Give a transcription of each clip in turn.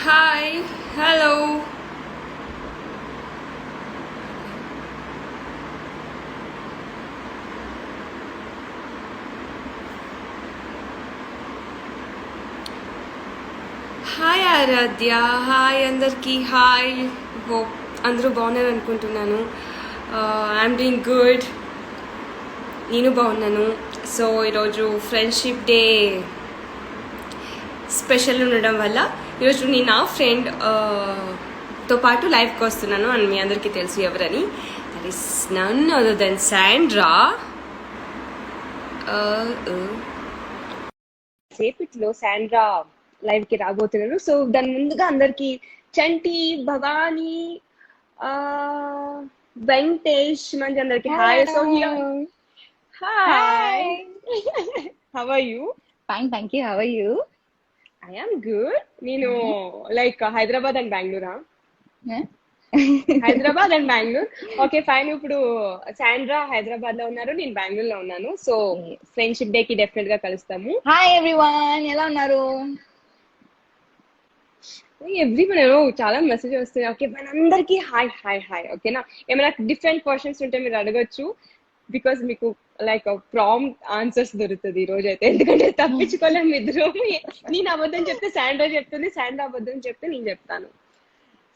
Hi, hello. Hi ఆరాధ్య, hi అందరికీ hi. Hope అందరూ బాగున్నారు అనుకుంటున్నాను. ఐఎమ్ డూయింగ్ గుడ్, నేను బాగున్నాను. సో ఈరోజు ఫ్రెండ్షిప్ డే స్పెషల్ ఉండడం వల్ల ఈరోజు నేను నా ఫ్రెండ్ తో పాటు లైవ్కి వస్తున్నాను అని మీ అందరికీ తెలుసు ఎవరని. That is none other than Sandra. సేపట్లో శాండ్రా లైవ్ కి రాబోతున్నారు. సో దాని ముందుగా అందరికి చంటి, భవానీ, ఆ వెంకటేష్ మంచి అందరికి hi. So hi, how are you? Fine, thank you. How are you? I am good. నేను లైక్ హైదరాబాద్ అండ్ బెంగళూరా? Yeah. Hyderabad and Bengaluru. Okay fine. ఇప్పుడు శాండ్రా హైదరాబాద్ లో ఉన్నారు, నేను బెంగళూరు లో ఉన్నాను. సో ఫ్రెండ్షిప్ డే కి డెఫినెట్ గా కలుస్తాము. Hi everyone, ఎలా ఉన్నారు? ఎవ్రీవన్ చాలా మెసేజ్ వస్తున్నాయి. ఓకే మనందరికి హాయ్ హాయ్ హాయ్. ఓకేనా, ఏమైనా డిఫరెంట్ క్వశ్చన్స్ ఉంటే మీరు అడగచ్చు, బికాస్ మీకు లైక్ ప్రాంప్ట్ ఆన్సర్స్ దొరుకుతుంది ఈ రోజు అయితే. ఎందుకంటే తప్పించుకోలేము ఇద్దరు. నేను అబద్ధం చెప్తే శాండ్రా చెప్తుంది, శాండ్రా అబద్ధం చెప్తే నేను చెప్తాను.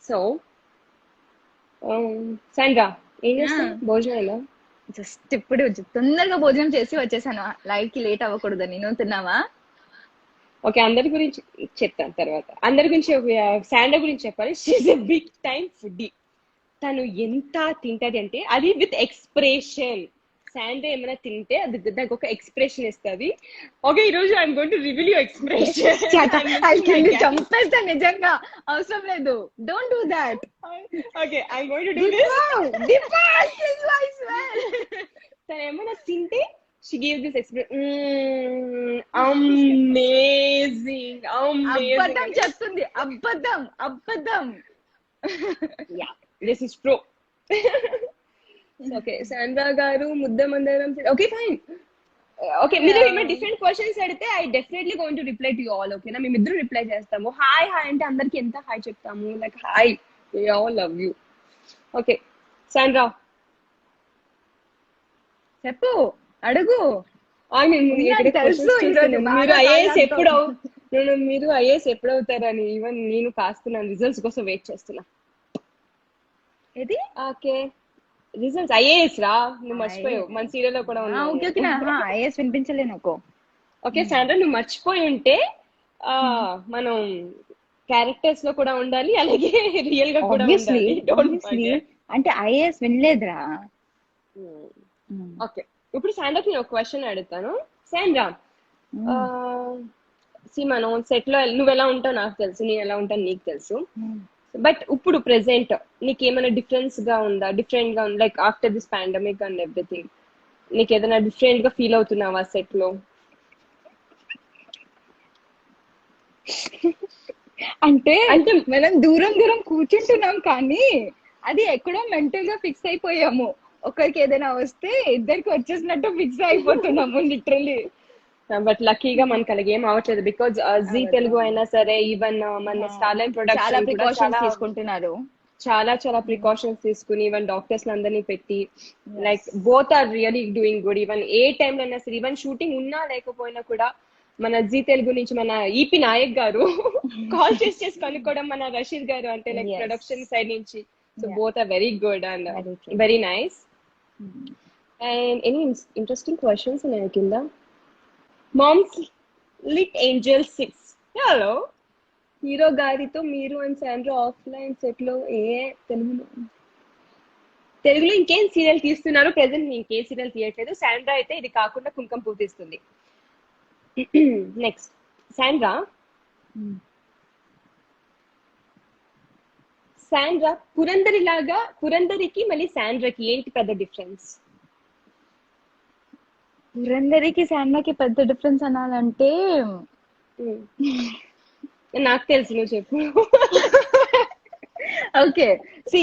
సో శాండ్రా ఏం చేస్తావు? భోజనం ఎలా? జస్ట్ ఇప్పుడు తొందరగా భోజనం చేసి వచ్చేసాను, లైవ్ కి లేట్ అవ్వకూడదని. నువ్వు తిన్నావా? ఓకే అందరి గురించి చెప్తాను తర్వాత. అందరి గురించి శాండ్రా గురించి చెప్పాలి. She's a big time foodie. తను ఎంత తింటది అంటే అది విత్ ఎక్స్ప్రెషన్. శాండ్రా ఏమైనా తింటే అది దానికి ఒక ఎక్స్ప్రెషన్ ఇస్తుంది. ఓకే ఈ రోజు I'm going to reveal your expression. చంపేస్తా నిజంగా, అవసరం లేదు. Don't do that. Okay I'm going to do this. తను ఏమైనా తింటే she gave this expression. Amazing. అబద్ధం చెప్తుంది, అబద్ధం అబద్ధం. Yeah, this is true. Okay, Sandra గారు ముద్ద మందరం. Okay fine. ఓకే మీరు ఏమైనా డిఫరెంట్ క్వశ్చన్స్ అడిగితే I definitely going to reply to you all. ఓకేనా, మేమిద్దరు రిప్లై చేస్తాము. హాయ్ హాయ్ అంటే అందరికి ఎంత హాయ్ చెప్తాము, like hi, we all love you. Okay Sandra చెప్పు, అడుగు. తెలుసు మీరు ఐఏఎస్ ఎప్పుడు మీరు ఐఏఎస్ ఎప్పుడు అవుతారని ఈవెన్ నేను కాస్తున్నాను, రిజల్ట్స్ కోసం వెయిట్ చేస్తున్నా. ఏది? ఓకే రిజల్ట్స్ ఐఏఎస్ రా, నువ్వు మర్చిపోయావు. మన సీరియల్ లో కూడా ఉన్నావు. ఐఏఎస్ వినిపించలే నాకు. ఓకే శాండ్రా నువ్వు మర్చిపోయి ఉంటే మనం క్యారెక్టర్స్ లో కూడా ఉండాలి, అలాగే రియల్ గా కూడా ఉండాలి. అంటే ఐఏఎస్ వినలేదురా. ఓకే ఇప్పుడు శాండ్రాకి నేను ఒక క్వశ్చన్ అడుగుతాను. శాండ్రా మనం సెట్ లో నువ్వు ఎలా ఉంటావు నాకు తెలుసు, నేను ఎలా ఉంటాను నీకు తెలుసు. బట్ ఇప్పుడు ప్రెసెంట్ నీకు ఏమైనా డిఫరెంట్ గా ఉందా like after this pandemic and everything నీకు ఏదైనా డిఫరెంట్ గా ఫీల్ అవుతున్నావా సెట్ లో? అంటే మనం దూరం దూరం కూర్చుంటున్నాం కానీ అది ఎక్కడో మెంటల్ గా ఫిక్స్ అయిపోయాము. ఒకరికి ఏదైనా వస్తే ఇద్దరికి వచ్చేసినట్టు ఫిక్స్ అయిపోతున్నాము లిటరలీ. బట్ లక్కీగా మనకి అలాగే ఏం అవ్వట్లేదు, బికాజ్ జీ తెలుగు అయినా సరే ఈవెన్ మన స్టార్లైన్ ప్రొడక్షన్ తీసుకుంటున్నారు. చాలా ప్రికాషన్స్ తీసుకుని ఈవెన్ డాక్టర్స్ అందరినీ పెట్టి like both are really doing good. Even ఏ టైంలో అయినా సరే, ఈవెన్ షూటింగ్ ఉన్నా లేకపోయినా కూడా మన జీ తెలుగు నుంచి మన ఈపీ నాయక్ గారు కాల్ చేసి కనుక్కోవడం, మన రషీద్ గారు అంటే లైక్ ప్రొడక్షన్ సైడ్ నుంచి. So both are very good and very nice. And any interesting questions ఉన్నాయి కింద. Moms lit angel 6 hello hero గారితో మీరు అండ్ శాండ్రా ఆఫ్లైన్ సెట్ లో తెలుగులో ఇంకేం సీరియల్ తీస్తున్నారు? ప్రెసెంట్ ఇంకేం సీరియల్ తీయట్లేదు. శాండ్రా అయితే ఇది కాకుండా కుంకుమ పువ్వు తీస్తుంది. నెక్స్ట్ శాండ్రా పురందరికి మళ్ళీ శాండ్రాకి ఏంటి పెద్ద డిఫరెన్స్? పురందరికి శాండ్రాకి పెద్ద డిఫరెన్స్ అనాలంటే నాకు తెలుసు, నువ్వు చెప్పు. ఓకే సి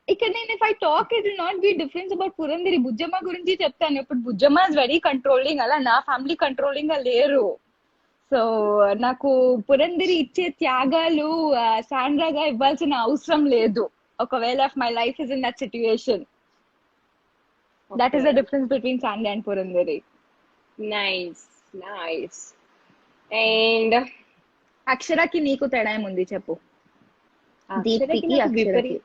ఇక్కడ నేను if I talk it will not be difference about Purandari. Bujjamma గురించి చెప్తాను. ఇప్పుడు బుజ్జమ్మ ఇస్ వెరీ కంట్రోలింగ్, అలా నా ఫ్యామిలీ కంట్రోలింగ్ గా లేరు. సో నాకు పురంధరి ఇచ్చే త్యాగాలు సాండ్రాగా ఇవ్వాల్సిన అవసరం లేదు. ఒకవేళ if my life is in that situation, that is the difference between Sandhya and Purandari. Nice nice. And అక్షరకి నీకు తేడా ఏముంది చెప్పు? దీప్తికి అక్షరకి.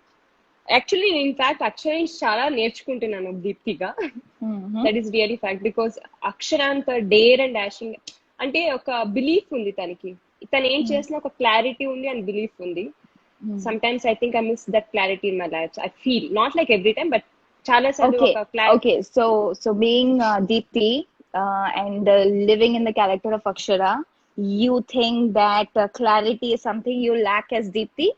యాక్చువల్లీ ఇన్ఫాక్ట్ అక్షర నుంచి చాలా నేర్చుకుంటున్నాను దీప్తిగా. That is really fact. Because Akshara అంత డేర్ అండ్ డాషింగ్ అంటే ఒక బిలీఫ్ ఉంది తనకి. తను ఏం చేసినా ఒక క్లారిటీ ఉంది అండ్ బిలీఫ్ ఉంది. Sometimes I think I miss that clarity in my life. I feel not like every time but చాలా సార్లు ఒక clarity. Okay, so being Deepthi and living in the character of Akshara, you think that clarity is something you lack as Deepthi?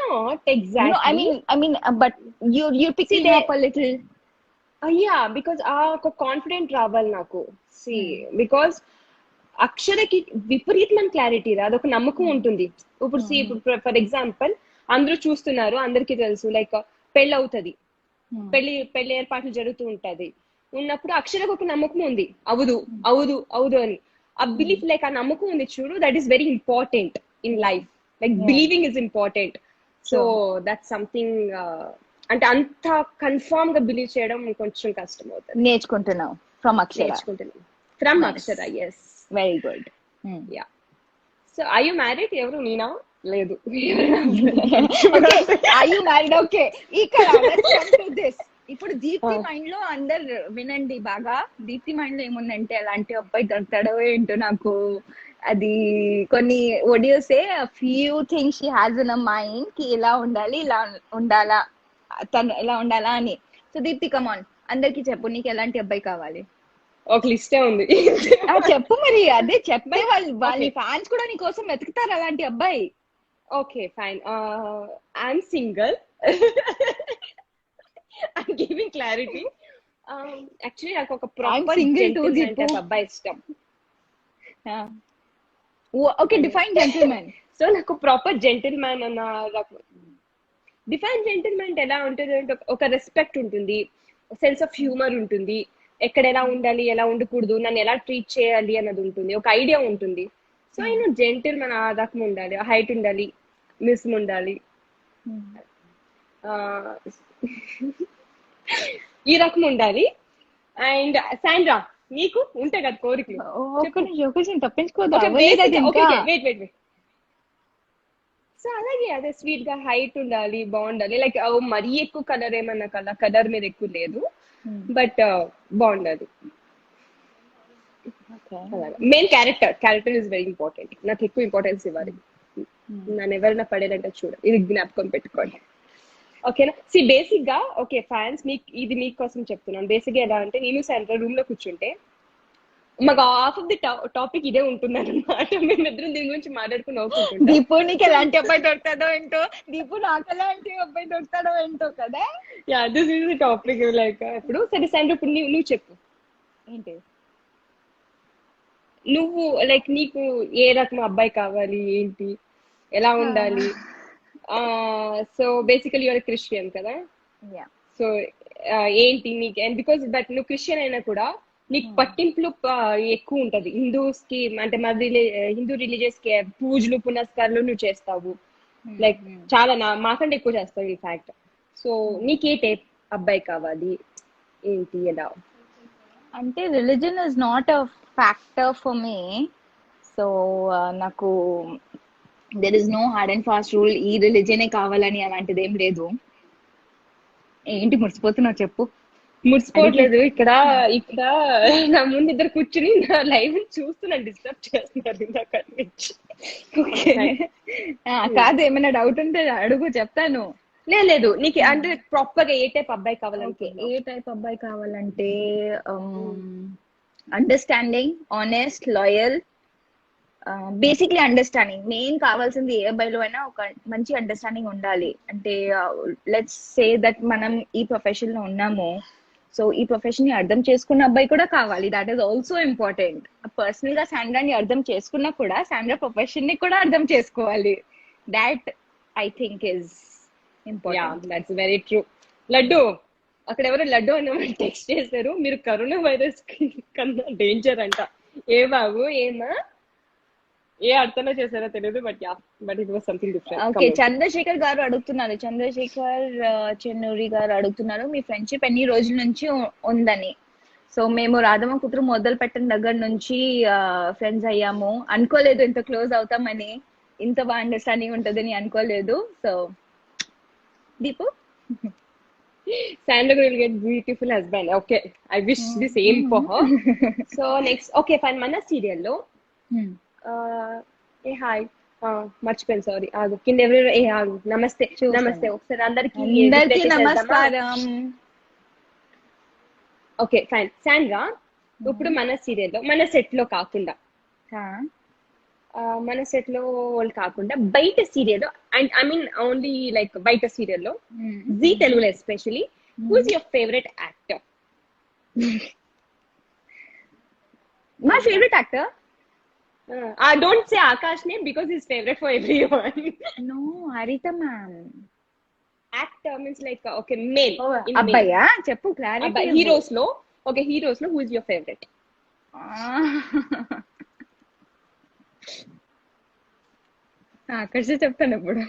Not exactly. No, I mean, but you're picking up a little. Yeah, because ఒక confident రావాలి నాకు. See because అక్షరకి విపరీతమైన clarity రాదు, ఒక నమ్మకం ఉంటుంది. ఇప్పుడు C for example అందరూ చూస్తున్నారు, అందరికీ తెలుసు లైక్ పెళ్ళి అవుతుంది, పెళ్లి ఏర్పాట్లు జరుగుతూ ఉంటది ఉన్నప్పుడు అక్షరకు ఒక నమ్మకం ఉంది, అవుదు అవుదు అవుదు అని. ఆ బిలీఫ్ లైక్ ఆ నమ్మకం ఉంది చూడు, that is very important in life. Like believing is important. So that's something. అంటే అంత కన్ఫర్మ్ గా బిలీవ్ చేయడం కొంచెం కష్టం అవుతుంది. నేర్చుకుంటున్నావు from Akshara. From Akshara, yes. Very good. Yeah. So are you married? ఎవరు? నేనా? లేదు. Are you married? ఓకే, ఇక్కడ లెట్స్ కమ్ టు దిస్. ఇప్పుడు దీప్తి మైండ్ లో అందరు వినండి బాగా. దీప్తి మైండ్ లో ఏముందంటే ఎలాంటి అబ్బాయి దొరుకుతాడో ఏంటో నాకు. అది కొన్ని ఒడియోసే few things she has in a mind కి ఇలా ఉండాలి, ఇలా ఉండాలా, తను ఎలా ఉండాలా అని. సో దీప్తి కమాన్, అందరికి చెప్పు నీకు ఎలాంటి అబ్బాయి కావాలి. ఒక లిస్టే ఉంది. చెప్పు మరి. అదే చెప్పే వాళ్ళ ఫ్యాన్స్ కూడా నీ కోసం వెతుకుతారు అలాంటి అబ్బాయి. Okay fine. I'm single. I'm giving clarity. Actually నాకు ఒక ప్రాపర్ జెంటిల్‌మ్యాన్ అబ్బాయి ఇష్టం. Okay, define gentleman. సో నాకు ప్రాపర్ జెంటిల్‌మ్యాన్ అన్న డిఫైన్ జెంటిల్‌మ్యాన్ ఎలా ఉంటుంది అంటే ఒక రెస్పెక్ట్ ఉంటుంది, సెన్స్ ఆఫ్ హ్యూమర్ ఉంటుంది, ఎక్కడ ఎలా ఉండాలి ఎలా ఉండకూడదు, నన్ను ఎలా ట్రీట్ చేయాలి అన్నది ఉంటుంది, ఒక ఐడియా ఉంటుంది. సో నేను జెంటిల్‌మ్యాన్ ఆ రకం ఉండాలి, హైట్ ఉండాలి, మిస్మ్ ఉండాలి, ఈ రకం ఉండాలి. అండ్ సాండ్రా నీకు ఉంటాయి కదా కోరికలు, తప్పించుకోదా? సో అలాగే అదే స్వీట్ గా హైట్ ఉండాలి, బాగుండాలి. లైక్ మరీ ఎక్కువ కలర్ ఏమన్నా కలర్ మీద ఎక్కువ లేదు, బట్ బాగుండాలి. Main character is very important. నాకు ఎక్కువ ఇంపార్టెన్స్ ఇవ్వాలి. నన్ను ఎవరైనా పడేదంటే చూడ, ఇది జ్ఞాపకం పెట్టుకోండి. ఓకేనా? సి బేసిక్ గా ఓకే ఫ్యాన్స్ ఇది మీకోసం చెప్తున్నాను. బేసిక్ గా ఎలా అంటే నేను సాయంత్రం రూమ్ లో కూర్చుంటే మాకు హాఫ్ ఆఫ్ ది టాపిక్ ఇదే ఉంటుంది అనమాట. మేమిద్దరం దీని గురించి మాట్లాడుకుని అవుతుంటాం. దీపు నీకు ఎలాంటి అబ్బాయి దొరుకుతాడో ఏంటో, దీపు నాకు ఎలాంటి అబ్బాయి దొరుకుతాడో ఏంటో కదా. Yeah, this is the topic. Like ఇప్పుడు సరే సాయంత్రం ఇప్పుడు నువ్వు చెప్పు ఏంటి, నువ్వు లైక్ నీకు ఏ రకం అబ్బాయి కావాలి, ఏంటి, ఎలా ఉండాలి? సో బేసికలీ యూఆర్ క్రిస్టియన్ కదా. సో ఏంటి నీకు, అండ్ బికాస్ బట్ నువ్వు క్రిస్టియన్ అయినా కూడా నీకు పట్టింపులు ఎక్కువ ఉంటది. హిందూస్ కి అంటే మన హిందూ రిలీజియస్ కి పూజలు పునస్కారాలు నువ్వు చేస్తావు, లైక్ చాలా మాకంటే ఎక్కువ చేస్తావు ఇన్ఫాక్ట్. సో నీకే టైప్ అబ్బాయి కావాలి, ఏంటి, ఎలా? అంటే religion is not a factor for me. So నాకు there is no hard and fast rule, ఈ రిలీజనే కావాలని అలాంటిది ఏం లేదు. ఏంటి మురిసిపోతున్నావు చెప్పు? మురిసిపోవట్లేదు. ఇక్కడ నా ముందు ఇద్దరు కూర్చుని నా లైవ్ చూస్తున్నాను, డిస్టర్బ్ చేస్తున్నారు ఇందాక నుంచి. కాదు, ఏమైనా డౌట్ ఉంటే అడుగు, చెప్తాను. లేదు నీకు అంటే ప్రాపర్ గా ఏ టైప్ అబ్బాయి కావాలంటే? ఏ టైప్ అబ్బాయి కావాలంటే understanding, honest, loyal, basically understanding. Main కావాల్సింది ఏ అబ్బాయిలో అయినా ఒక మంచి అండర్స్టాండింగ్ ఉండాలి. అంటే లెట్స్ సే దట్ మనం ఈ ప్రొఫెషన్ లో ఉన్నాము, సో ఈ ప్రొఫెషన్ ని అర్థం చేసుకున్న అబ్బాయి కూడా కావాలి. That is also important. Personal గా సాండ్రాని అర్థం చేసుకున్నా కూడా సాండ్రా ప్రొఫెషన్ ని కూడా అర్థం చేసుకోవాలి. That I think is important. That's very true. Laddu అక్కడ ఎవరో లడ్డు అన్న టెక్స్ట్ చేశారు, మీరు కరోనా వైరస్ కన్నా డేంజర్ అంట. ఏ బాబు ఏమా ఏ అర్థంలో చేశారో తెలియదు, but it was something okay, different. Chandrashekar గారు అడుగుతున్నారు, చంద్రశేఖర్ చెన్నూరి గారు అడుగుతున్నారు మీ ఫ్రెండ్షిప్ ఎన్ని రోజుల నుంచి ఉందని. సో మేము రాధమ్మ కూతురు మొదలు పెట్టిన దగ్గర నుంచి ఫ్రెండ్స్ అయ్యాము. అనుకోలేదు ఇంత క్లోజ్ అవుతామని, ఇంత బాగా అండర్స్టాండింగ్ ఉంటుందని అనుకోలేదు. So Deepu, Sandra will get beautiful husband. Okay, I wish the same for her. So next, okay, fine. మన సీరియల్ లో ఏ హాయ్ మర్చిపోయాను, సారీ. ఆగు, కింద ఎవరెవరు ఏ ఆగు, నమస్తే నమస్తే ఒకసారి అందరికి నమస్కారం. Okay fine. శాండ్రా, ఇప్పుడు మన సీరియల్ లో మన సెట్ లో కాకుండా మన సెట్ లో వాళ్ళు కాకుండా బయట serial, and I mean only like బయట సీరియల్ లో జీ తెలుగులో especially who is your favourite actor? My favourite actor, don't say Akash name because is favourite for everyone. No, Haritha ma'am. Actor means like okay male, అబ్బాయా? చెప్పు clarity. Heroes లో, ఓకే heroes లో who is your favourite? Akash చెప్తాను ఇప్పుడు.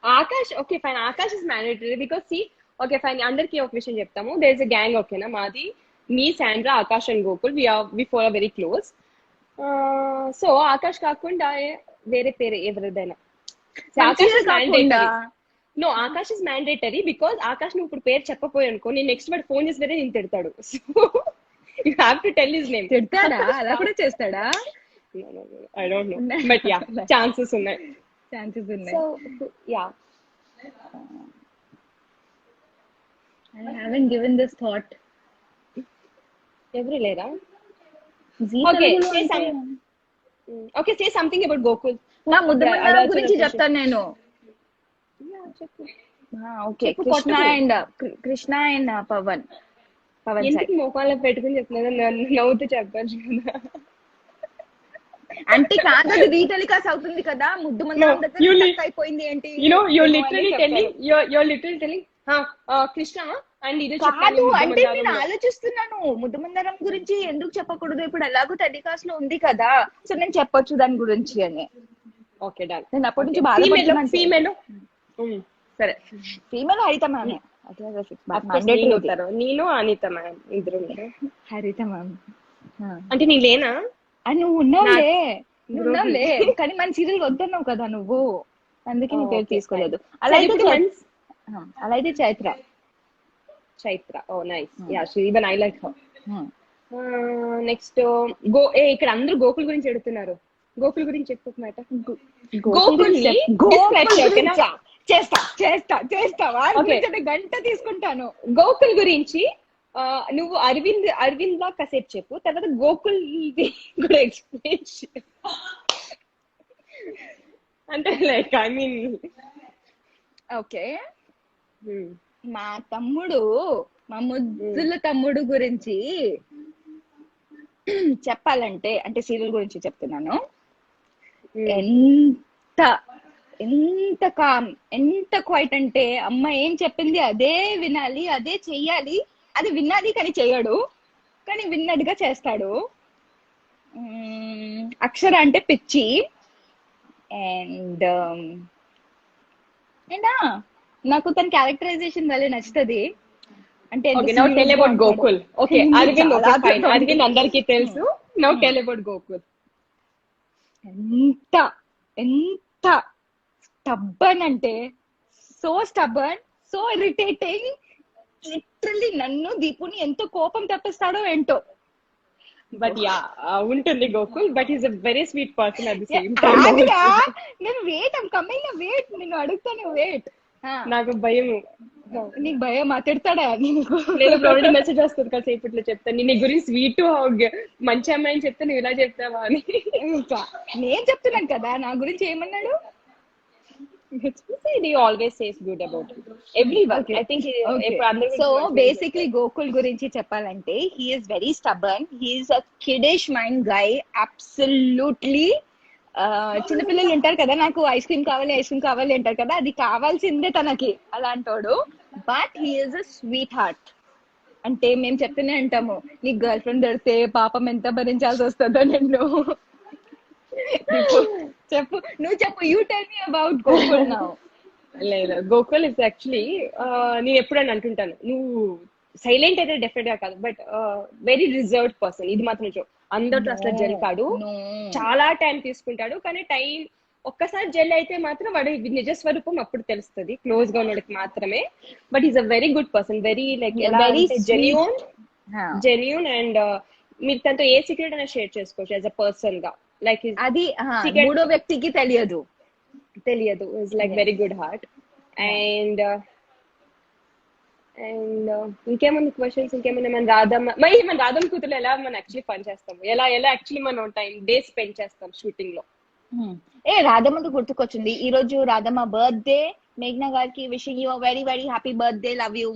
Akash, okay fine. Akash is mandatory because see, okay fine, అందరికి ఒక విషయం చెప్తాము. దేర్ ఇస్ ఎ గ్యాంగ్, ఓకేనా? మాది మీ Sandra, Akash and Gokul, we four are very close. So Akash కాకుండా వేరే పేరు ఎవరిదైనా. No, Akash is mandatory because Akash నువ్వు ఇప్పుడు పేరు చెప్పపోయి అనుకో, నేను నెక్స్ట్ వాడు ఫోన్ చేసి నేను తిడతాడు. So you have to tell his name. తిడతాడా? అలా కూడా చేస్తాడా? I don't know, but yeah, chances ఉన్నాయి. So yeah, I haven't given this thought. Every lera. Okay, say something about Gokul. నా ముద్దమందారం గురించి చెప్తాను నేను. ఓకే, కృష్ణ అండ్ పవన్ ఎందుకు మోకాళ్ళ పెట్టుకుని చెప్తున్నా, నవ్వుతూ చెప్పచ్చు కదా. అంటే కాదు, అది రీటెలికాస్ట్ అవుతుంది కదా. ముద్దు మందారం దగ్గర అయిపోయింది ఏంటి? you're literally telling Krishna and ఇది కాదు అంటే నేను ఆలోచిస్తున్నాను ముద్దు మందారం గురించి ఎందుకు చెప్పకూడదు, ఇప్పుడు ఎలాగో టెలికాస్ట్ లో ఉంది కదా, సో నేను చెప్పొచ్చు దాని గురించి అని. Okay done. నేను అప్పటి నుంచి బాధపడుతున్నాను. ఫీమేల్ సరే, ఫీమేల్ హరిత మ్యామ్. నేను అనిత మ్యామ్ ఇద్దరు. హరిత మ్యామ్ అంటే నేను లేనా? నువ్వు ఉన్నావులే కానీ మన సీరియల్ వద్దన్నావు కదా నువ్వు, అందుకే నీ పేరు తీసుకోలేదు. అలా అయితే Chaitra. Oh nice. Yeah, even I like her. Next ఇక్కడ అందరూ గోకుల్ గురించి అడుగుతున్నారు. గోకుల్ గురించి చెప్పమాట. చేస్తావా? గంట తీసుకుంటాను. గోకుల్ గురించి నువ్వు అరవింద్ లా కాసేపు చెప్పు, తర్వాత గోకుల్ కూడా ఎక్స్ప్లెయిన్ అంటే లైక్ ఐ మీన్. ఓకే, మా తమ్ముడు, మా ముద్దుల తమ్ముడు గురించి చెప్పాలంటే, అంటే సీరియల్ గురించి చెప్తున్నాను, ఎంత కామ్, ఎంత క్వైట్ అంటే అమ్మ ఏం చెప్పింది అదే వినాలి, అదే చెయ్యాలి. అది విన్నది కానీ చెయ్యడు, కానీ విన్నట్టుగా చేస్తాడు. అక్షర అంటే పిచ్చి. అండ్ నాకు తన క్యారెక్టరైజేషన్ వల్ల నచ్చుతుంది. అంటే గోకుల్. ఓకే, అరవింద్ అందరికి తెలుసు. Now tell about Gokul. ఎంత స్టబ్బర్న్ అంటే, so stubborn, so irritating. Literally నన్ను దీపుని ఎంతో కోపం తెప్పిస్తాడో ఏంటో. బట్ యా ఉంటుంది Gokul, but is a very sweet person at the same time. నేను ఐమ్ కమింగ్ వెయిట్, నేను అడుగుతాను వెయిట్. నాకు భయం. నీకు భయం? తిడతాడా? నేను మెసేజ్ వస్తుంది కదా ఇప్పట్లో చెప్తాను, నీ గురించి స్వీట్ మంచి అమ్మాయిని చెప్తే నువ్వు ఇలా చెప్తావా అని. నేను చెప్తున్నాను కదా నా గురించి ఏమన్నాడు. He always says good about everyone. I think so basically Gokul gurinchi cheppalante, he is very stubborn, he is a kiddish mind guy, absolutely. చిన్న పిల్లలు ఉంటారు కదా, నాకు ఐస్ క్రీమ్ కావాలి అంటారు కదా, అది కావాల్సిందే తనకి, అలాంటోడు. But he is a sweet heart. అంటే మేము చెప్తూనే అంటాము, నీ గర్ల్ ఫ్రెండ్ దొరికితే పాపం ఎంత భరించాల్సి వస్తుందో నిన్ను. చెప్పు, నువ్వు చెప్పు, you tell me about Gokul now. లేదు, గోకుల్ ఇస్ యాక్చువల్లీ నేను ఎప్పుడని అంటుంటాను, నువ్వు సైలెంట్ అయితే డెఫినెట్ గా కాదు, బట్ వెరీ రిజర్వ్డ్ పర్సన్. ఇది మాత్రం నిజం. అందరితో అసలు జెల్ కాడు, చాలా టైం తీసుకుంటాడు. కానీ టైం ఒక్కసారి జెల్ అయితే మాత్రం వాడి నిజ స్వరూపం అప్పుడు తెలుస్తుంది, క్లోజ్ గా ఉన్నడికి మాత్రమే. But is a very good person, very like very genuine and మీరు తనతో ఏ సీక్రెట్ అయినా షేర్ చేసుకోవచ్చు యాజ్ అ పర్సన్ గా. లైక్ అది మూడో వ్యక్తికి తెలియదు. Is like very good heart. And ఇంకేమన్నా క్వశ్చన్స్, ఇంకేమన్నా మన రాధమ్మ, మరి మన రాధమ్మ కూతురు ఎలా మనం యాక్చువల్లీ పని చేస్తాము, ఎలా యాక్చువల్లీ మనం డేస్ స్పెండ్ చేస్తాం షూటింగ్ లో. రాధమ్మకు గుర్తుకొచ్చింది, ఈ రోజు రాధమ్మ బర్త్డే. మేఘ్నా గారికి wishing you very very happy birthday, love you.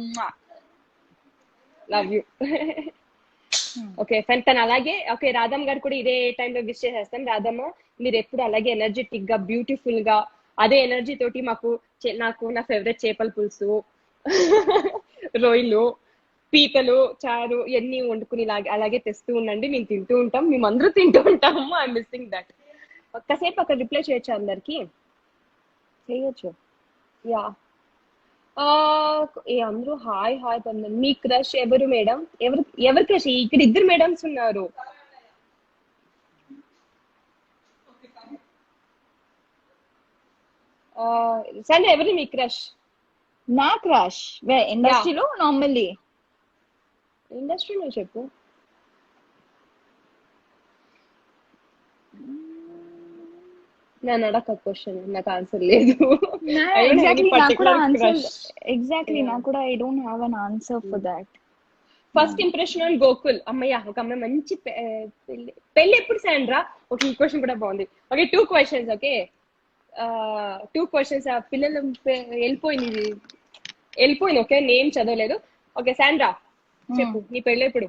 Okay fine. తను అలాగే ఓకే, రాధమ్మ గారు కూడా ఇదే టైంలో విష్ చేసేస్తాం. రాధమ్మ, మీరు ఎప్పుడు అలాగే ఎనర్జెటిక్ గా, బ్యూటిఫుల్ గా, అదే ఎనర్జీ తోటి నాకు నా ఫేవరెట్ చేపల పులుసు, రొయ్యలు, పీతలు, చారు ఇవన్నీ వండుకుని అలాగే తెస్తూ ఉండండి. మేము తింటూ ఉంటాం, మేమందరూ తింటూ ఉంటాము. I missing that. ఒక్కసేపు అక్కడ రిప్లై చేయొచ్చు, అందరికి చేయొచ్చు. యా, అందరూ హాయ్ పొందండి. మీ క్రష్ ఎవరు మేడం? ఎవరు క్రష్? ఇక్కడ ఇద్దరు మేడమ్స్ ఉన్నారు. సరే, ఎవరు మీ క్రష్? నా క్రష్ ఇండస్ట్రీలో, నార్మల్లీ ఇండస్ట్రీలో చెప్పు. నేను అడగ క్వశ్చన్, నాకు ఆన్సర్ లేదు. ఎగ్జాక్ట్లీ నాకు కూడా I don't have an answer for that. First impression on Gokul. అమ్మయ్య, ఒక అమ్మాయి మంచి పెళ్లి ఎప్పుడు సాండ్రా? ఓకే, ఈ క్వశ్చన్ కూడా బాగుంది. Okay, 2 questions. Okay, 2 questions. ఆ పిల్లలు వెళ్ళిపోయింది. ఓకే, నేమ్ చదవలేదు. ఓకే సాండ్రా, చెప్పు, నీ పెళ్ళి ఎప్పుడు?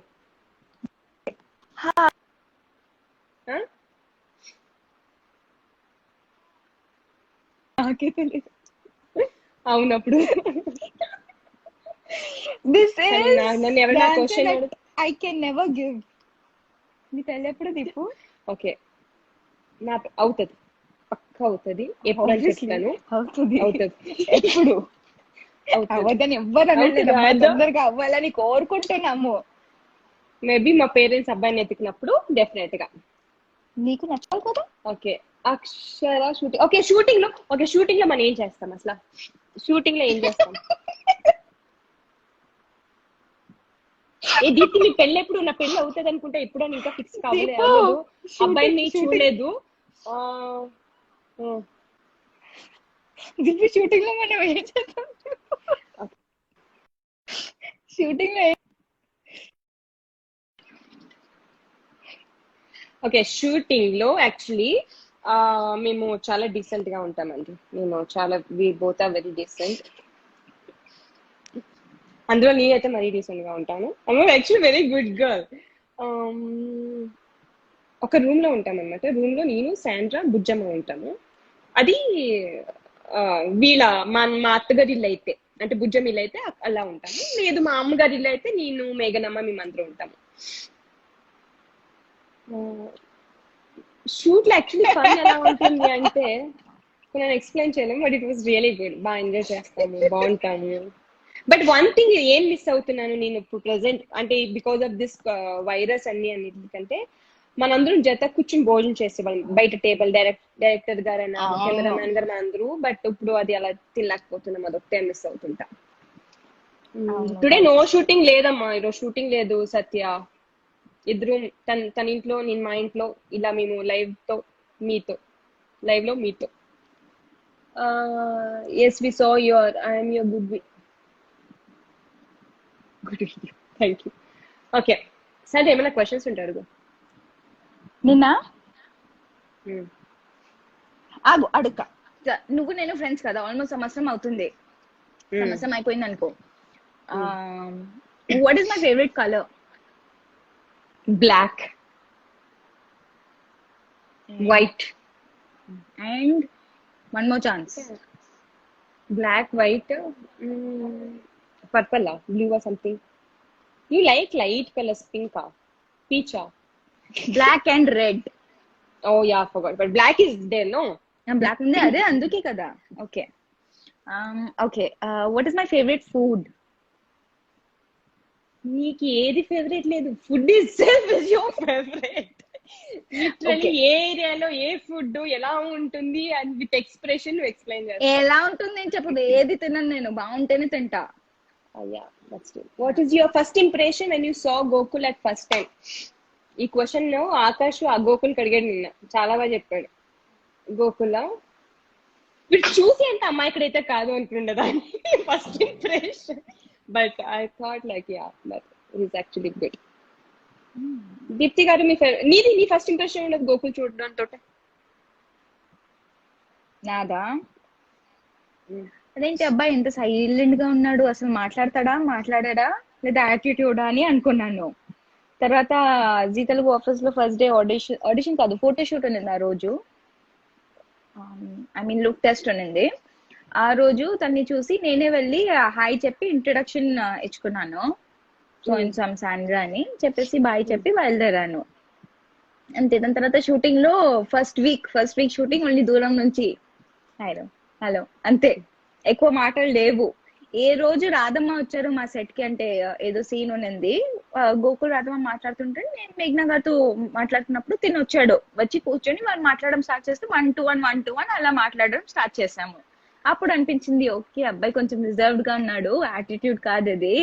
నాకే తెలియదు. అవునప్పుడు నన్ను ఎవరైనా question I can never give. నీ పెళ్ళి ఎప్పుడు దీపు? ఓకే, నా అవుతుంది, పక్కా అవుతుంది. ఎప్పుడు అని చెప్తాను. అవుతుంది. ఎప్పుడు అవ్వదని ఎవ్వరు తొందరగా అవ్వాలని కోరుకుంటున్నాము. మేబీ మా పేరెంట్స్ అబ్బాయిని ఎత్తుకున్నప్పుడు డెఫినెట్ గా. నీకు నచ్చాలి కదా. ఓకే, అక్షర షూటింగ్. ఓకే, షూటింగ్ లో మనం ఏం చేస్తాం అసలు? షూటింగ్ లో ఏం చేస్తాం? ఏ దీప్తి, మీ పెళ్ళి ఎప్పుడు? నా పెళ్ళి అవుతుంది అనుకుంటా, ఎప్పుడు అని ఇంకా ఫిక్స్ కావలేదు. అబ్బాయిని చూడలేదు. దీప్తి, షూటింగ్ లో మనం ఏం చేస్తాం? షూటింగ్ లో ఓకే, షూటింగ్ లో యాక్చువల్లీ మేము చాలా డీసెంట్ గా ఉంటామండి. We both are very decent. అందులో నేనైతే మరీ డీసెంట్ గా ఉంటాను. Actually very good girl. ఒక రూమ్ లో ఉంటాం అనమాట. రూమ్ లో నేను, శాండ్రా, బుజ్జమ్మ ఉంటాము. అది మా అత్తగారి ఇల్లు అయితే, అంటే బుజ్జమ్మ ఇల్లు అయితే అలా ఉంటాము. లేదు మా అమ్మగారి ఇల్లు అయితే నేను, మేఘనమ్మ, మేమందరం ఉంటాము. షూట్ లో యాక్చువల్లీ ఫన్ ఎలా ఉంటుంది అంటే నేను ఎక్స్ప్లెయిన్ చేయలేము, but it was really good. బాగా ఎంజాయ్ చేస్తాము, బాగుంటాము. బట్ వన్ థింగ్ ఏం మిస్ అవుతున్నాను నేను ఇప్పుడు ప్రెసెంట్ అంటే, బికాస్ ఆఫ్ దిస్ వైరస్ అన్నిటికంటే మనందరం జత కూర్చుని భోజనం చేసేవాళ్ళం బయట టేబుల్. డైరెక్టర్ గారైనా, కెమెరామ్యాన్ గారు అందరూ. బట్ ఇప్పుడు అది అలా తినలేకపోతున్నాం, అదొకటే మిస్ అవుతుంటా. టుడే నో షూటింగ్ లేదమ్మా, ఈరోజు షూటింగ్ లేదు సత్య. ఇద్దరు తన ఇంట్లో, నేను మా ఇంట్లో, ఇలా మేము లైవ్ లో మీతో. Yes we saw your, I'm your good video. Thank you. Okay సరే, ఏమైనా క్వశ్చన్స్ ఉంటారు నిన్న? అడుక్క. నువ్వు నేను ఫ్రెండ్స్ కదా, ఆల్మోస్ట్ సంవత్సరం అవుతుంది. సంవత్సరం అయిపోయింది అనుకో. What is my favourite colour? Black, white. And one more chance. Black, white, purple blue or something. You like light colours, పింకా, పీచా? Black and red. Oh yeah, forgot, but black is there no? Black ఉంది, అదే అందుకే కదా. Okay okay, what is my favourite food? నీకు ఏది favourite లేదు, food is self is your favourite. Literally Okay. ఏ ఏరియాలో ఏ ఫుడ్ ఎలా ఉంటుంది అండ్ విత్ ఎక్స్ప్రెషన్ నువ్వు ఎక్స్ప్లెయిన్ చేస్తావు. ఎలా ఉంటుంది అని చెప్పదు, ఏది తినను నేను, బాగుంటేనే తింటా. Yeah, that's true. What is your first impression when you saw Gokul at first time? ఈ క్వశ్చన్ ఆకాష్ ఆ గోకుల్ అడిగాడు నిన్న, చాలా బాగా చెప్పాడు. గోకుల వీడు చూసి అంత అమ్మాయికడైతే కాదు అనుకుండదాన్ని first impression, but I thought like yeah, but is actually good. Deepti గారు మీ నీ ఫస్ట్ ఇంప్రెషన్ ఉండదు గోకుల్ చూడడంతో? నాదా, అదేంటి అబ్బాయి ఎంత సైలెంట్ గా ఉన్నాడు, అసలు మాట్లాడాడా లేదా యాటిట్యూడా అని అనుకున్నాను. తర్వాత జీ తెలుగు ఆఫీస్ లో ఫస్ట్ డే ఆడిషన్ కాదు, ఫోటో షూట్ ఉన్నింది ఆ రోజు. ఐ మీన్ లుక్ టెస్ట్ ఉన్నింది ఆ రోజు. తన్ని చూసి నేనే వెళ్ళి హాయ్ చెప్పి ఇంట్రడక్షన్ ఇచ్చుకున్నాను. సో ఇన్ సమ్ సాండ్రా అని చెప్పేసి బాయ్ చెప్పి బయలుదేరాను అంతే. దాని తర్వాత షూటింగ్ లో ఫస్ట్ వీక్ షూటింగ్ ఓన్లీ దూరం నుంచి హలో హలో అంతే, ఎక్కువ మాటలు లేవు. ఏ రోజు రాధమ్మ వచ్చారు మా సెట్ కి అంటే ఏదో సీన్ ఉన్నింది, గోకుల్ రాధమ్మ మాట్లాడుతుంటే నేను మేఘ్నా గారితో మాట్లాడుతున్నప్పుడు తిని వచ్చాడు, వచ్చి కూర్చొని వాళ్ళు మాట్లాడడం స్టార్ట్ చేస్తే 1-to-1 అలా మాట్లాడడం స్టార్ట్ చేసాము. అప్పుడు అనిపించింది ఓకే అబ్బాయి కొంచెం రిజర్వ్డ్ గా ఉన్నాడు, యాటిట్యూడ్ కాదు అది,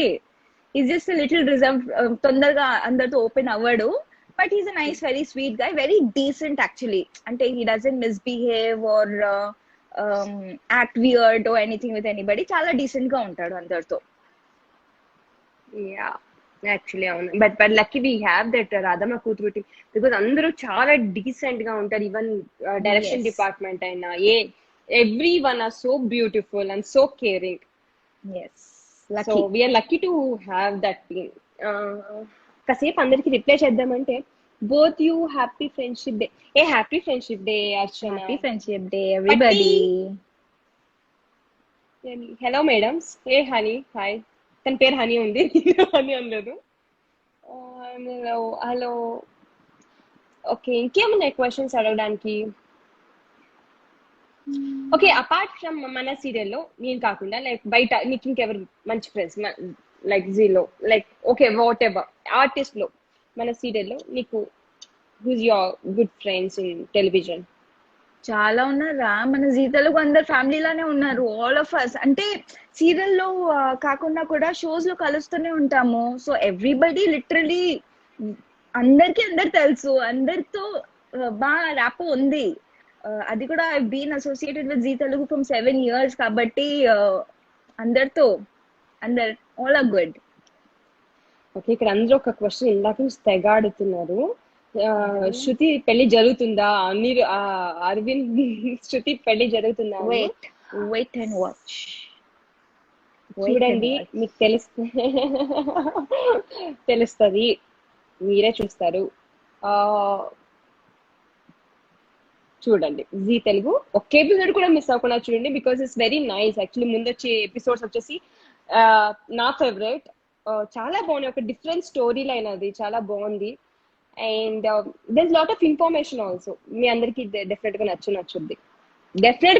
ఈజ్ జస్ట్ లిటిల్ రిజర్వ్, తొందరగా అందరితో ఓపెన్ అవ్వడు. But is a nice very sweet guy, very decent actually. అంటే he doesn't misbehave or act weird or anything with anybody. చాలా డీసెంట్ గా ఉంటాడు అందరితో. యా యాక్చువల్లీ అవును, but lucky we have that Radhamma కూతురు, బికాస్ అందరూ చాలా డీసెంట్ గా ఉంటారు. ఈవెన్ డైరెక్షన్ డిపార్ట్మెంట్ అయినా every one are so beautiful and so caring. So we are lucky to have that team. కాసేపు అందరికి రిప్లై చేద్దామంటే both you happy friendship day. Hey, happy friendship day Archana. Happy friendship day everybody. Hello madams. Hey honey, hi. Tan per honey undi honey anledu. Hello. Okay, ఇంకేమన్నా questions అడగడానికి? Okay, apart from మన సీరియల్లో నేను కాకుండా like బయట నీకు ఇంకెవరు మంచి ఫ్రెండ్స్ లైక్ జీలో, like okay whatever artist లో మన సీరియల్లో నీకు who's your good friends in television? చాలా ఉన్నారా, మన జీ తెలుగు అందరు ఫ్యామిలీలానే ఉన్నారు, ఆల్ ఆఫ్ అస్. అంటే సీరియల్లో కాకుండా కూడా షోస్ లో కలుస్తూనే ఉంటాము. సో ఎవ్రీబడి లిటరలీ అందరికి అందరు తెలుసు, అందరితో బాగా ర్యాప్ ఉంది. అది కూడా I been associated with Zee Telugu from 7 years కాబట్టి అందరితో ఆల్ ఆర్ గుడ్. ఓకే, ఇక్కడ అందరూ ఒక క్వశ్చన్ ఇందాక నుంచి తెగాడుతున్నారు. శృతి పెళ్లి జరుగుతుందా? అరవింద్ శృతి పెళ్లి జరుగుతుందా? Wait and watch. చూడండి, మీకు తెలుస్తుంది, మీరే చూస్తారు. చూడండి జీ తెలుగు ఒక్క ఎపిసోడ్ కూడా మిస్ అవ్వకుండా చూడండి, because it's very nice. Actually ముందు వచ్చే ఎపిసోడ్స్ వచ్చేసి నా ఫేవరెట్, చాలా బాగుంది, ఒక డిఫరెంట్ స్టోరీ లైన్, అది చాలా బాగుంది. And there lot of information also. మీ అందరికి డెఫినెట్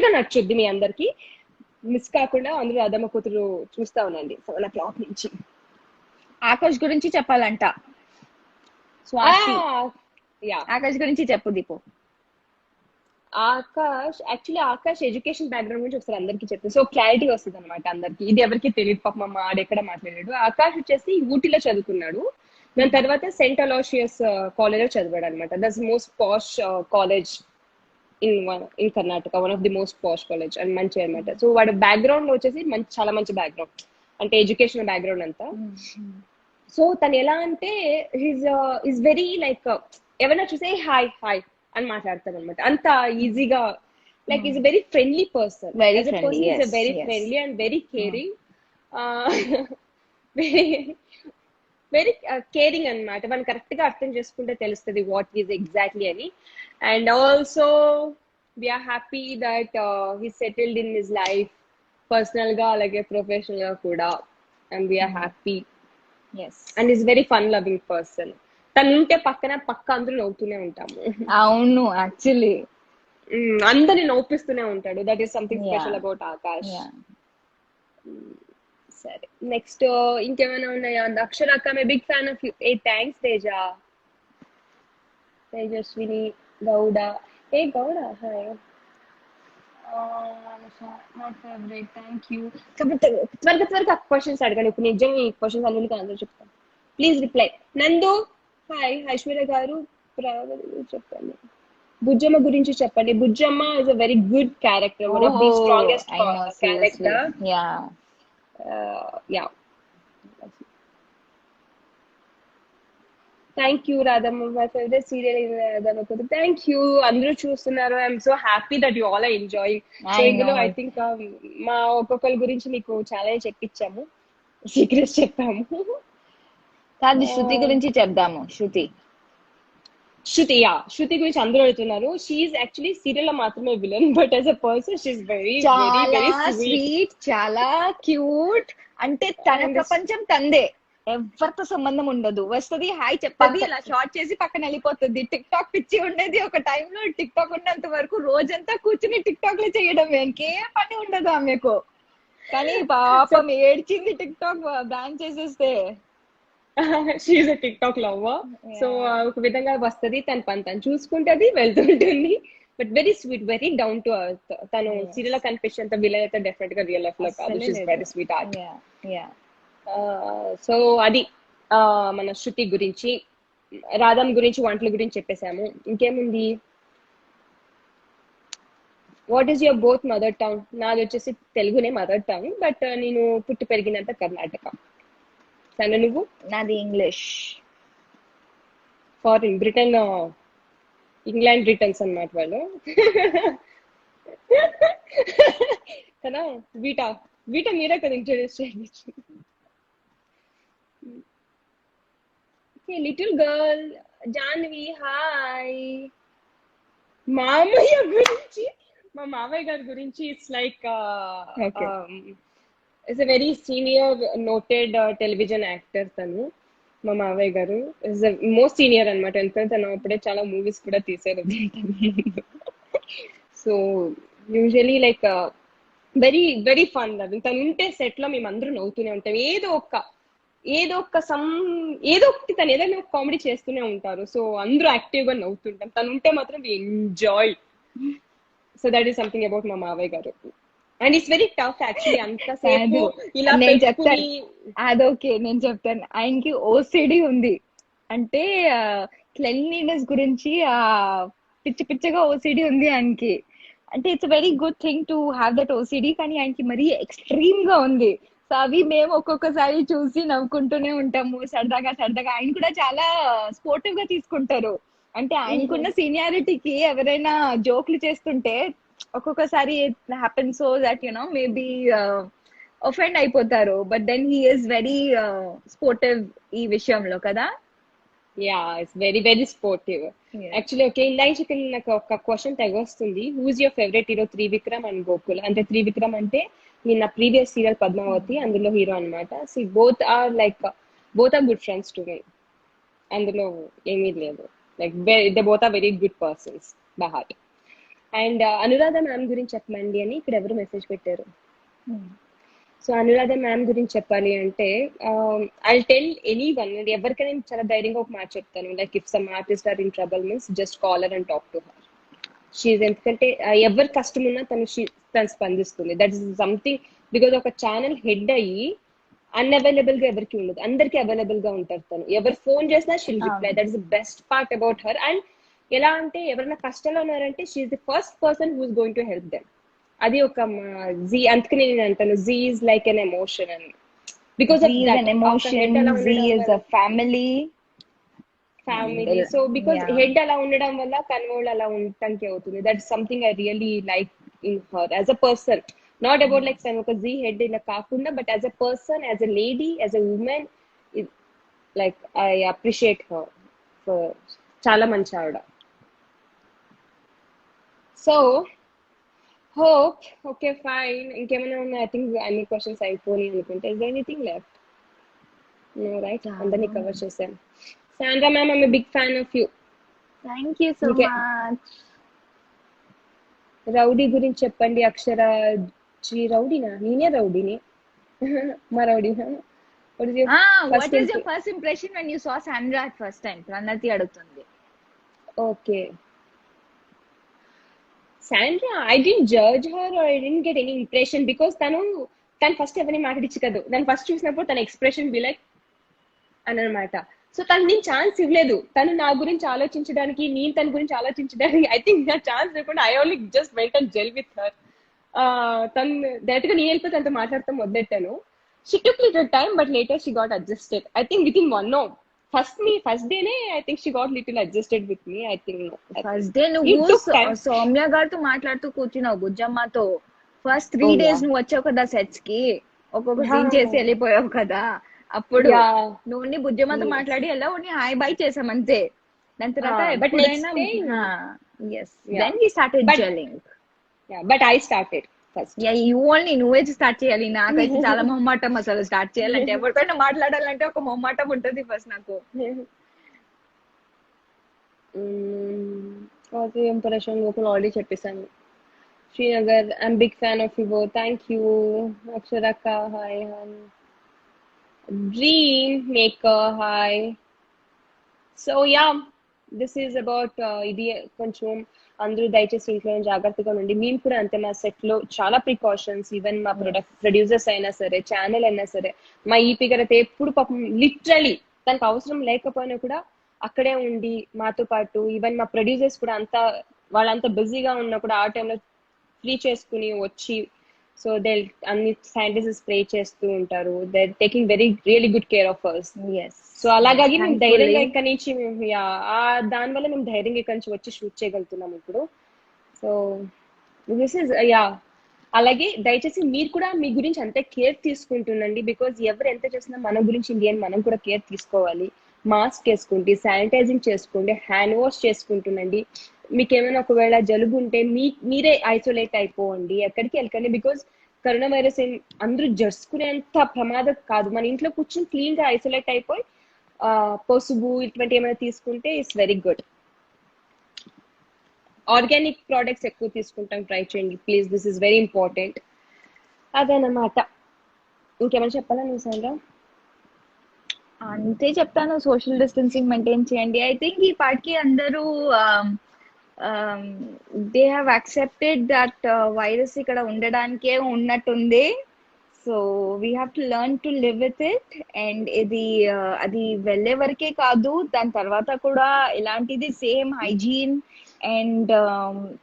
గా నచ్చుద్ది మీ అందరికి. మిస్ కాకుండా అందరూ రాధమ్మ కూతురు చూస్తా ఉండండి 7 o'clock నుంచి. ఆకాష్ గురించి చెప్పాలంట, ఆకాష్ గురించి చెప్పు దీపు. ఆకాష్ ఎడ్యుకేషన్ బ్యాక్గ్రౌండ్ గురించి ఒకసారి అందరికి చెప్తాను, సో క్లారిటీ వస్తుంది అనమాట అందరికి. ఇది ఎవరికి తెలియదు పాపం, అమ్మ ఆడెక్కడ మాట్లాడాడు. ఆకాష్ వచ్చేసి ఊటీలో చదువుకున్నాడు, దాని తర్వాత సెంట్ అలోషియస్ కాలేజ్ లో చదివాడు అనమాట. That's most posh college in Karnataka, one of the most posh college and మంచి అనమాట. సో వాడు బ్యాక్గ్రౌండ్ లో వచ్చేసి చాలా మంచి బ్యాక్గ్రౌండ్, అంటే ఎడ్యుకేషన్ బ్యాక్గ్రౌండ్ అంతా. సో తను ఎలా అంటే ఈజ్ వెరీ లైక్ ఎవరైనా చూసే హాయ్ హాయ్ అని మాట్లాడతారు అనమాట, అంత ఈజీగా. Like is very friendly person, very friendly and very caring, very caring అనమాట. మనం కరెక్ట్ గా అర్థం చేసుకుంటే తెలుస్తుంది వాట్ ఈజ్ ఎగ్జాక్ట్లీ అని. And also we're happy that he settled in his life, personal గా అలాగే ప్రొఫెషనల్ గా కూడా. And we're happy. Yes. And is very fun loving person. తను ఉంటే పక్కన అందరూ నవ్వుతూనే ఉంటాము. అవును, యాక్చువల్లీ అందరిని నవ్విస్తూనే ఉంటాడు. That is something special about Akash. సరే, నెక్స్ట్ ఇంకేమైనా ఉన్నాయా? అక్షర అక్క me big fan of you. ఏ థ్యాంక్స్ తేజ. తేజస్విని గౌడ. ఏ Gowda, hi. My favourite, thank you. త్వరగా క్వశ్చన్స్ అడగండి. ఇప్పుడు నిజంగా ఈ క్వశ్చన్స్ అన్నిటికీ ఆన్సర్ చెప్తాను. Please reply. Nandu hi. Aishwarya గారు చెప్పండి. బుజ్జమ్మ గురించి చెప్పండి. Bujjamma is a very good character, one of the strongest character. Yeah. Thank you Radhamma. My favourite serial Radhamma. Thank you. అందరూ చూస్తున్నారు. I'm so happy that you all are enjoying. So ఇందులో I think మా ఒక్కొక్కరి గురించి మీకు చాలా చెప్పించాము, సీక్రెట్స్ చెప్పాము. కాదు, శృతి గురించి చెప్దాము. శృతి గురించి అందరూ అడుగుతున్నారు. షీఈ్ యాక్చువల్లీ సీరియల్ లో మాత్రమే villain, but as a person she's very sweet, చాలా క్యూట్. అంటే తన ప్రపంచం తందే, ఎవరితో సంబంధం ఉండదు. వస్తుంది, హాయ్ చెప్తుంది, ఇలా షార్ట్ చేసి పక్కన వెళ్ళిపోతుంది. టిక్ టాక్ పిచ్చి ఉండేది ఒక టైంలో. టిక్ టాక్ ఉన్నంత వరకు రోజంతా కూర్చుని టిక్ టాక్ లో చేయడం, ఇంకేం పని ఉండదు ఆమెకు. కానీ పాపం ఏడ్చింది టిక్ టాక్ బ్యాన్ చేసేస్తే. She's a TikTok lover. So ఒక విధంగా వస్తుంది, తన పని తను చూసుకుంటది, వెళ్తుంటుంది. But very sweet, very down to earth. తను సీరియల్ లో కనిపించేంత విలన్ అయితే డెఫినెట్ గా రియల్ లైఫ్ లో కాదు. She's very sweet heart. So అది మన శృతి గురించి. రాధమ్ గురించి, వంటల గురించి చెప్పేసాము. ఇంకేముంది? What is your both mother tongue? నాది వచ్చేసి తెలుగునే మదర్ టంగ్, బట్ నేను పుట్టి పెరిగినంత కర్ణాటక. సరే, నువ్వు? నాది English. Foreign, Britain, England returns అన్నమాట వాళ్ళు కదా. వీటా మీరే కదా ఇంట్రొడ్యూస్ చేయండి. Little girl Janhvi hi. మామయ్య గురించి, మా మామయ్య గారి గురించి it's like it's a very senior noted television actor తను. మా మావయ్య గారు ఇస్ ద మోస్ట్ సీనియర్ అనమాట. ఎందుకంటే తను అప్పుడే చాలా మూవీస్ కూడా తీసారు. So usually like very very fun loving. తను ఉంటే సెట్ లో మేము అందరూ నవ్వుతూనే ఉంటాం. ఏదో ఒకటి తను ఏదైనా కామెడీ చేస్తూనే ఉంటారు. సో అందరూ యాక్టివ్ గా నవ్వుతుంటాం. తను ఉంటే మాత్రం we enjoy. So that is something about మా మావయ్య గారు. And it's very tough actually. అంతసేపు ఇలా అదొకే, నేను చెప్తాను. ఆయనకి ఓసిడి ఉంది. అంటే క్లెన్లీనెస్ గురించి పిచ్చగా ఓసిడి ఉంది ఆయనకి. అంటే it's very good thing to have that OCD, కానీ ఆయనకి మరీ ఎక్స్ట్రీమ్ గా ఉంది. సో అవి మేము ఒక్కొక్కసారి చూసి నవ్వుకుంటూనే ఉంటాము సరదాగా. ఆయన కూడా చాలా స్పోర్టివ్ గా తీసుకుంటారు. అంటే ఆయనకున్న సీనియారిటీకి ఎవరైనా జోక్లు చేస్తుంటే ఒక్కొక్కసారి happen so that you know maybe offend అయిపోతారు. But then he is very sportive ఈ విషయంలో కదా. Yeah, it's very very sportive actually. Okay, ఇందాక నాకు ఒక క్వశ్చన్ తెగ వస్తుంది. Who's your favourite hero? Trivikram and Gokul. అంటే త్రివిక్రమ్ అంటే నా ప్రీవియస్ సీరియల్ పద్మావతి, అందులో హీరో అనమాట. So both are good friends to me. అందులో ఏమీ లేదు. Like they both are very good persons by heart. And Anuradha ma'am గురించి చెప్పమండి అని ఇక్కడ ఎవరు మెసేజ్ పెట్టారు. సో అనురాధ మ్యామ్ గురించి చెప్పాలి అంటే ఐ టెల్ ఎనీ వన్, ఎవరికైనా చాలా ధైర్యంగా ఒక మాట చెప్తాను. Like if some artist are in trouble means just call her and talk to her. She's, ఎందుకంటే ఎవరి కష్టం ఉన్నా తను స్పందిస్తుంది. That is something. బికాజ్ ఒక ఛానల్ హెడ్ అయ్యి అన్అవైలబుల్ గా ఎవరికి ఉండదు, అందరికి అవైలబుల్ గా ఉంటారు. తను ఎవరు ఫోన్ చేసినా she'll reply. That is the best part about her. And ఎలా అంటే ఎవరైనా కష్టంలో ఉన్నారంటే she's the first person who is going to help them. అది ఒక జీ. అందుకని నేను అంటాను Zee is like an emotion అని. Because of that emotion, Zee is a family. So because head అలా ఉండడం వల్ల కన్వర్డ్ అలా ఉండటానికి అవుతుంది. That something I really like in her as a person. Not about like తను ఒక జీ హెడ్ ఇలా కాకుండా, but as a person, as a lady, as a woman, like I appreciate her. చాలా మంచి ఆవిడ. So hope. Okay fine. ఇంకేమైనా ఉన్నాయి? I think అన్ని క్వశ్చన్స్ అయిపోయి అనుకుంటే. Is there anything left? Right, అందరినీ కవర్ చేసాం. Sandra ma'am, I'm big fan of you. Thank you so మీకే మచ్. రౌడీ గురించి చెప్పండి. అక్షర జీ రౌడీనా? నేనే రౌడీని. మా rowdy what is your first impression when you saw Sandra at first time? Pranathi అడుగుతుంది. Okay, Sandra, I didn't judge her or I didn't get any impression because తను first ఎవరిని మాట్లాడించు కదా. దాన్ని ఫస్ట్ చూసినప్పుడు తన ఎక్స్ప్రెషన్ బి లైక్ అని అనమాట. సో తను నేను ఛాన్స్ ఇవ్వలేదు. తను నా గురించి ఆలోచించడానికి, నేను తన గురించి ఆలోచించడానికి ఐ థింక్ నా ఛాన్స్ లేకుండా I only just went and gel with her. తను డైరెక్ట్ గా నేను వెళ్ళిపోతే తనతో మాట్లాడతాం మొదలెట్టాను. She took little time but later she got adjusted. I think with in 1 first డేనే I think she got little adjusted with me. I think first day నువ్వు సౌమ్య గారితో మాట్లాడుతూ కూర్చున్నావు బుజ్జమ్మతో. ఫస్ట్ 3 days నువ్వు వచ్చావు కదా సెట్స్ కి, ఒక్కొక్క సీన్ చేసి వెళ్ళిపోయావు కదా. అప్పుడు నువ్వు బుజ్జమ్మతో మాట్లాడి ఎలా ఉన్ని హాయ్ బై చేసాం అంతే. దాని తర్వాత ఎప్పుడైనా then we started gelling. But I started first. నువ్వే స్టార్ట్ చేయాలి. నాకైతే చాలా మొహమాటం అసలు స్టార్ట్ చేయాలంటే. ఎవరికైనా మాట్లాడాలంటే ఒక మొహమాటం ఉంటుంది ఫస్ట్ నాకు. ఇంప్రెషన్ ఆల్రెడీ చెప్పేసాను. Srinagar, I'm big fan of you. Thank you. అక్షరక్క hi. Dream maker hi. So yeah, this is about ఇది. కొంచెం అందరూ దయచేసి ఇంట్లో జాగ్రత్తగా ఉండి. మేము కూడా అంతే, మా సెట్ లో చాలా ప్రికాషన్స్. ఈవెన్ మా ప్రొడ్యూసర్స్ అయినా సరే, ఛానల్ అయినా సరే, మా ఈపీ గారు అయితే ఎప్పుడు పాపం లిటరలీ తనకు అవసరం లేకపోయినా కూడా అక్కడే ఉండి మాతో పాటు, ఈవెన్ మా ప్రొడ్యూసర్స్ కూడా అంతా వాళ్ళంతా బిజీగా ఉన్నా కూడా ఆ టైంలో ఫ్రీ చేసుకుని వచ్చి, సో దే అన్ని శానిటైజర్ స్ప్రే చేస్తూ ఉంటారు. They taking really good care of us. So అలాಗಾಗಿ మేము ధైర్యంగా ఇక్కడ నుంచి దానివల్ల మేము ధైర్యంగా ఇక్కడ నుంచి వచ్చి షూట్ చేయగలుగుతున్నాం ఇప్పుడు. సో దిస్ ఇస్ అలాగే దయచేసి మీరు కూడా మీ గురించి అంతే కేర్ తీసుకుంటుండండి. బికాజ్ ఎవరు ఎంత చేసినా మన గురించి ఇండియన్ మనం కూడా కేర్ తీసుకోవాలి. మాస్క్ వేసుకోండి, శానిటైజింగ్ చేసుకోండి, హ్యాండ్ వాష్ చేసుకుంటుండండి. మీకు ఏమైనా ఒకవేళ జలుబు ఉంటే మీరే ఐసోలేట్ అయిపోండి, ఎక్కడికి వెళ్ళకండి. బికాజ్ కరోనా వైరస్ అందరూ జరుచుకునేంత ప్రమాదం కాదు. మన ఇంట్లో కూర్చొని క్లీన్ గా ఐసోలేట్ అయిపోయి పసుపు ఇటువంటి ఏమైనా తీసుకుంటే it's very good. Organic products ఎక్కువ తీసుకుంటాం ట్రై చేయండి please. This is very important. అదనమాట. ఇంకేమైనా చెప్పాలా నువ్వు సాండ్రా? అంతే చెప్తాను, సోషల్ డిస్టెన్సింగ్ మెయింటైన్ చేయండి. ఐ థింక్ ఈ పార్ట్కి అందరూ they have accepted that virus ఇక్కడ ఉండడానికే ఉన్నట్టుంది. So we have to learn to live with it. And ఇది అది వెళ్ళే వరకే కాదు, దాని తర్వాత కూడా ఇలాంటిది సేమ్ హైజీన్ అండ్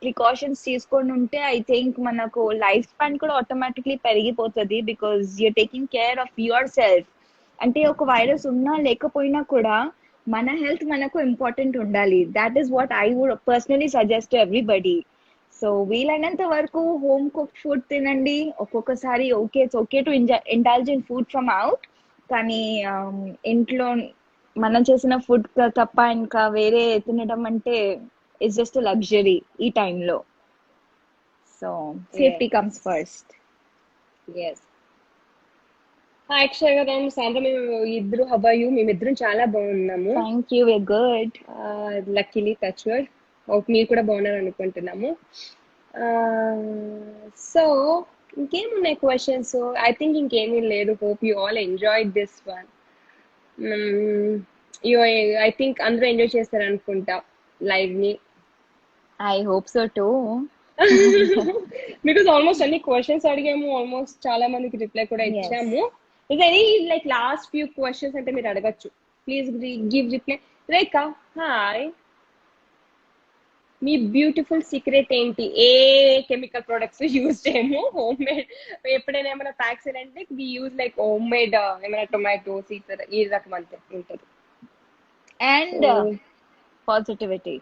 ప్రికాషన్స్ తీసుకొని ఉంటే ఐ థింక్ మనకు లైఫ్ స్పాన్ కూడా ఆటోమేటిక్లీ పెరిగిపోతుంది. Because you're taking care of your self. అంటే ఒక వైరస్ ఉన్నా లేకపోయినా కూడా మన హెల్త్ మనకు ఇంపార్టెంట్ ఉండాలి. That is what I would personally suggest to everybody. So వీలైనంత వరకు హోమ్ కుక్ ఫుడ్ తినండి. ఒక్కొక్కసారి it's okay to indulge in food from out, కానీ ఇంట్లో మనం చేసిన ఫుడ్ తప్ప ఇంకా వేరే తినడం అంటే ఇట్స్ జస్ట్ లగ్జరీ ఈ టైంలో. So safety comes first. Yes. యాక్చువల్గా నేను సాయంత్రం మేము ఇద్దరు హబాయు మేమిద్దరం చాలా బాగున్నాము. Thank you, very good. Luckily touch wood. మీరు కూడా బాగున్నారు అనుకుంటున్నాము. సో ఇంకేమున్నాయి క్వశ్చన్స్? ఐ థింక్ ఇంకేమీ లేదు. Hope you all enjoyed this one. I think అందరూ ఎంజాయ్ చేస్తారు అనుకుంటా లైవ్ ని. I hope so two. Because almost అన్ని క్వశ్చన్స్ అడిగాము, ఆల్మోస్ట్ చాలా మందికి రిప్లై కూడా ఇచ్చాము. Is any like last few questions అంటే మీరు అడగచ్చు. Please give reply. Rekha hi. మీ బ్యూటిఫుల్ సీక్రెట్ ఏంటి? ఏ కెమికల్ ప్రొడక్ట్స్ యూజ్ చేయము. హోమ్ మేడ్ ఎప్పుడైనా ఏమైనా ప్యాక్స్ అంటే we use like home made ఏమైనా టొమాటోస్ ఈ రకం అంతే ఉంటుంది. And positivity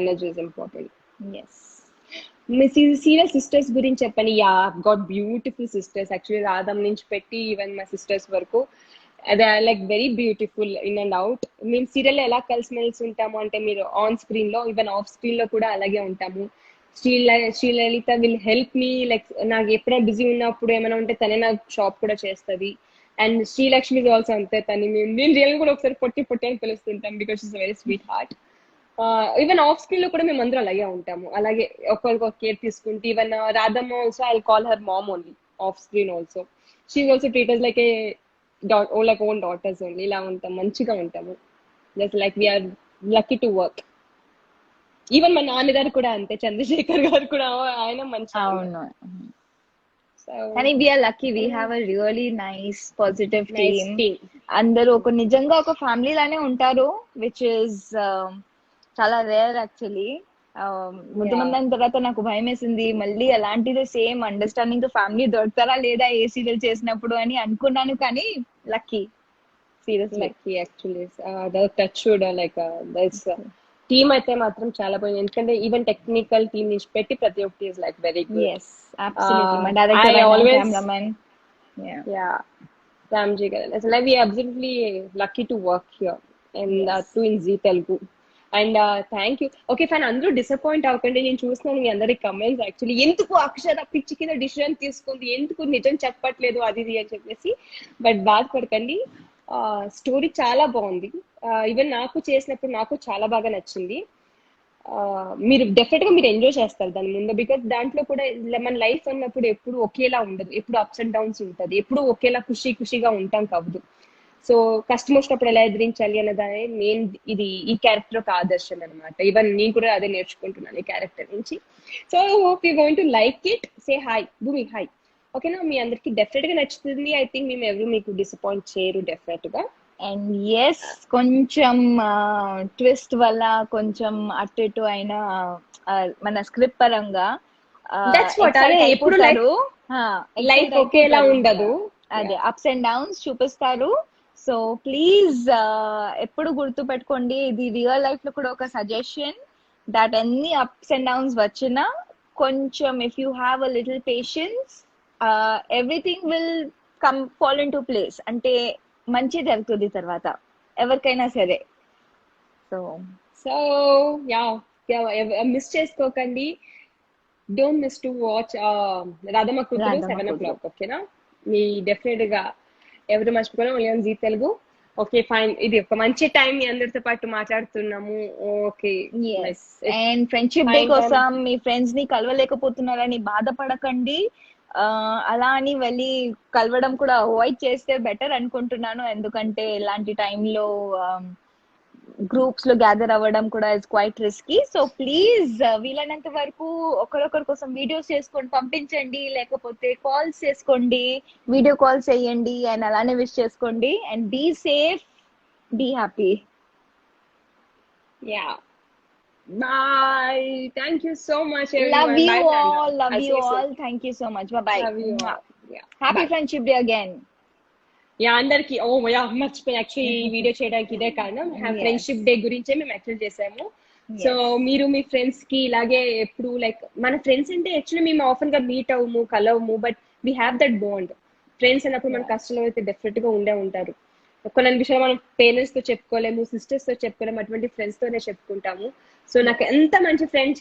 energy is important. Yes. మీ సీరియల్ సిస్టర్స్ గురించి చెప్పండి. Yeah, got beautiful sisters. Actually Radham నుంచి పెట్టి ఈవెన్ మా సిస్టర్స్ వరకు they are like very beautiful in and out. మేము సీరియల్ ఎలా కలిసిమెలిసి ఉంటాము అంటే మీరు ఆన్ స్క్రీన్ లో ఈవెన్ ఆఫ్ స్క్రీన్ లో కూడా అలాగే ఉంటాము. Sri Lalitha will help me. Like నాకు ఎప్పుడైనా బిజీ ఉన్నప్పుడు ఏమైనా ఉంటే తనే నాకు షాప్ కూడా చేస్తుంది. అండ్ శ్రీలక్ష్మి ఇస్ ఆల్సో అంతే. తను నేను రియల్ కూడా ఒకసారి పొట్టి పొట్టి అని పిలుస్తుంటాం because is very sweet heart. Even off screen లో కూడా మేము అందరూ అలాగే ఉంటాము, అలాగే ఒకరికి కేర్ తీసుకుంటూ. Even Radhamma also I call her mom only off screen also. She also treat us like a like own daughters only. ఇలా ఉంటాం, మంచిగా ఉంటాము. Just like we're lucky to work. Even మా నాన్నగారు కూడా అంతే, చంద్రశేఖర్ గారు కూడా ఆయన మంచిగా. అవును. కానీ we're lucky, we have a really nice positive team. అందరూ ఒక నిజంగా ఒక ఫ్యామిలీ లానే ఉంటారు, విచ్ ఇస్ చాలా రేర్ యాక్చువల్లీ. ముందుమంది అయిన తర్వాత నాకు భయం వేసింది, మళ్ళీ అలాంటిది సేమ్ అండర్స్టాండింగ్ తో ఫ్యామిలీ దొరుకుతారా లేదా ఏ సీరియల్ చేసినప్పుడు అని అనుకున్నాను. కానీ lucky, serious lucky actually. Touch like team అయితే మాత్రం చాలా బాగుంది. ఎందుకంటే ఈవెన్ టెక్నికల్ టీమ్ నుంచి పెట్టి ప్రతి ఒక్కటి is like very good. yes absolutely my director I always cameraman yeah Ramji garu. So like we are absolutely lucky to work here and too in Zee Telugu. And thank you. Okay fine, అందరూ disappoint అవ్వకండి. నేను చూస్తున్నాను మీ అందరి comments. Actually ఎందుకు అక్షర పిచ్చి కింద decision తీసుకుంది, ఎందుకు నిజం చెప్పట్లేదు అది ఇది అని చెప్పేసి. బట్ బాధపడకండి, స్టోరీ చాలా బాగుంది. ఈవెన్ నాకు చేసినప్పుడు నాకు చాలా బాగా నచ్చింది. మీరు డెఫినెట్ గా మీరు ఎంజాయ్ చేస్తారు దాని ముందు. బికాస్ దాంట్లో కూడా మన లైఫ్ అన్నప్పుడు ఎప్పుడు ఒకేలా ఉండదు, ఎప్పుడు అప్స్ అండ్ డౌన్స్ ఉంటుంది, ఎప్పుడు ఒకేలా ఖుషిగా ఉంటాం కావద్దు. సో కష్టం వచ్చినప్పుడు ఎలా ఎదిరించాలి అన్నదానే మెయిన్. ఇది ఈ క్యారెక్టర్ ఒక ఆదర్శం అనమాట. ఈవెన్ నేను కూడా అదే నేర్చుకుంటున్నాను ఈ క్యారెక్టర్ నుంచి. So I hope you going to like it. Say hi భూమి, హాయ్. ఓకేనా, మీ అందరికి డెఫినెట్ గా నచ్చుతుంది. ఐ థింక్ మేము ఎవరు మీకు డిసప్పాయింట్ చేయరు డెఫినెట్ గా. అండ్ ఎస్, కొంచెం ట్విస్ట్ వల్ల కొంచెం అటు ఇటు అయినా మన స్క్రిప్ట్ పరంగా ఎప్పుడు లైఫ్ ఒకేలా ఉండదు, అదే అప్స్ అండ్ డౌన్స్ చూపిస్తారు. సో ప్లీజ్ ఎప్పుడు గుర్తు పెట్టుకోండి, ఇది రియల్ లైఫ్ లో కూడా ఒక సజెషన్, దట్ ఎన్ని అప్స్ అండ్ డౌన్స్ వచ్చినా కొంచెం if you have a little patience everything will come fall into place. అంటే మంచి జరుగుతుంది తర్వాత ఎవరికైనా సరే. సో యా మిస్ చేసుకోకండి. Don't miss to watch Radhamma కూతురు 7 o'clock. ఓకేనా, మీ డెఫినెట్ గా ఎవరు మర్చిపోయినా only on Zee Telugu. Okay fine, ఇది ఒక మంచి టైం మీ అందరితో పాటు మాట్లాడుతున్నాము. ఓకే, అండ్ ఫ్రెండ్షిప్ డే కోసం మీ ఫ్రెండ్స్ ని కలవలేకపోతున్నారని బాధపడకండి. అలా అని వెళ్ళి కలవడం కూడా అవాయిడ్ చేస్తే బెటర్ అనుకుంటున్నాను. ఎందుకంటే ఇలాంటి టైంలో గ్రూప్స్ లో గ్యాదర్ అవ్వడం కూడా is quite risky. So please వీలైనంత వరకు ఒకరొకరి కోసం వీడియోస్ చేసుకొని పంపించండి, లేకపోతే కాల్స్ చేసుకోండి, వీడియో కాల్స్ చేయండి, అండ్ అలానే విష్ చేసుకోండి. And be safe, be happy. Yeah, bye, thank you so much everyone. Love you bye, all, love you all, thank you so much, bye bye. Love you all. Yeah, happy bye. friendship day again. Yeah అందరికి మర్చిపోయి actually ఈ video చేయడానికి ఇదే కారణం. Friendship day గురించే మేము actual చేసాము. So మీరు మీ ఫ్రెండ్స్ కి ఇలాగే ఎప్పుడు లైక్ మన ఫ్రెండ్స్ అంటే యాక్చువల్లీ మేము ఆఫన్ గా మీట్ అవ్వము, కలవము, but we have that bond. Friends అన్నప్పుడు మన కష్టంలో అయితే డెఫినెట్ గా ఉండే ఉంటారు. కొన్ని విషయాలు మనం పేరెంట్స్ తో చెప్పుకోలేము, సిస్టర్స్ తో చెప్పుకోలేము, అటువంటి ఫ్రెండ్స్ తోనే చెప్పుకుంటాము. సో నాకు ఎంత మంచి ఫ్రెండ్స్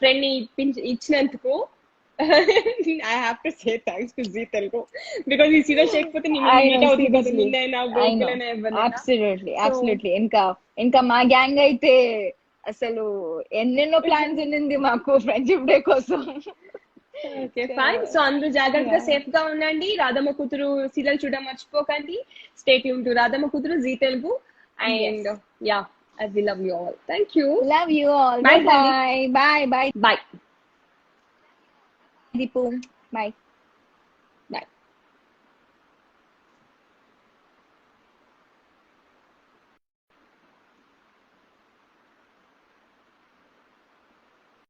ఫ్రెండ్ ని ఇచ్చినందుకు I have to say thanks to Zee Telugu because ఈ సీరియల్ చేయకపోతే absolutely ఇంకా మా గ్యాంగ్ అయితే అసలు ఎన్నెన్నో ప్లాన్స్ ఉన్నింది మాకు ఫ్రెండ్షిప్ డే కోసం. Okay fine. సో అందరూ జాగ్రత్తగా సేఫ్ గా ఉండండి. రాధమ్మ కూతురు సీరియల్ చూడడం మర్చిపోకండి. స్టే ట్యూన్ టు రాధమ్మ కూతురు Zee Telugu. And yeah, I love you all. Thank you. Love you all. Bye bye. Bye bye. Bye. Deepu. Bye.